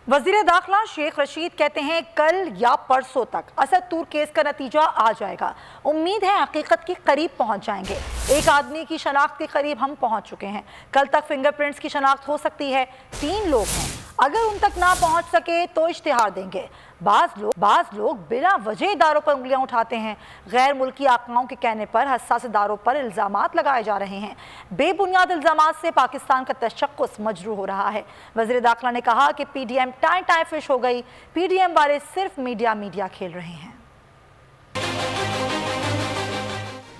वजीर दाखिला शेख रशीद कहते हैं कल या परसों तक असद तूर केस का नतीजा आ जाएगा। उम्मीद है हकीकत के करीब पहुंच जाएंगे। एक आदमी की शनाख्त के करीब हम पहुंच चुके हैं। कल तक फिंगरप्रिंट्स की शनाख्त हो सकती है। 3 लोग हैं, अगर उन तक ना पहुंच सके तो इश्तिहार देंगे। बाज लोग बिना वजह इदारों पर उंगलियां उठाते हैं। गैर मुल्की आकाओं के कहने पर हसास इदारों पर इल्जामात लगाए जा रहे हैं। बेबुनियाद इल्जामात से पाकिस्तान का तशक्कुस मजरू हो रहा है। वज़ीर दाखिला ने कहा कि PDM टाई फिश हो गई। PDM वाले सिर्फ मीडिया खेल रहे हैं।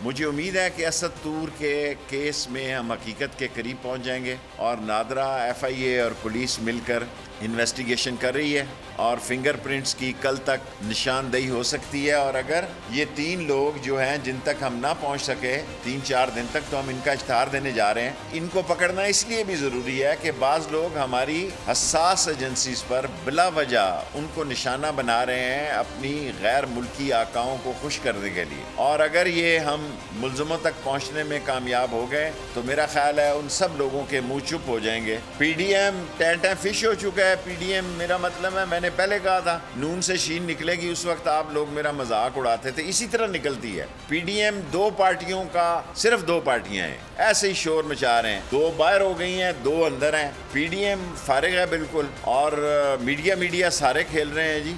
मुझे उम्मीद है कि असद तूर के केस में हम हकीकत के करीब पहुंच जाएंगे और नादरा, FIA और पुलिस मिलकर इन्वेस्टिगेशन कर रही है और फिंगरप्रिंट्स की कल तक निशानदेही हो सकती है। और अगर ये 3 लोग जो हैं जिन तक हम ना पहुंच सके 3-4 दिन तक, तो हम इनका इश्तिहार देने जा रहे हैं। इनको पकड़ना इसलिए भी ज़रूरी है कि बाज़ लोग हमारी हसास एजेंसीज पर बिला वजह उनको निशाना बना रहे हैं अपनी गैर मुल्की आकाओं को खुश करने के लिए। और अगर ये हम मुल्ज़मों तक पहुँचने में कामयाब हो गए तो मेरा ख्याल है उन सब लोगों के मुँह चुप हो जाएंगे। PDM टाई फिश हो चुका है। PDM मेरा मतलब है, मैंने पहले कहा था नून से शीन निकलेगी, उस वक्त आप लोग मेरा मजाक उड़ाते थे, इसी तरह निकलती है। PDM 2 पार्टियों का, सिर्फ 2 पार्टियां हैं, ऐसे ही शोर मचा रहे हैं। 2 बाहर हो गई हैं, 2 अंदर हैं। PDM फारिग है बिल्कुल और मीडिया सारे खेल रहे हैं जी।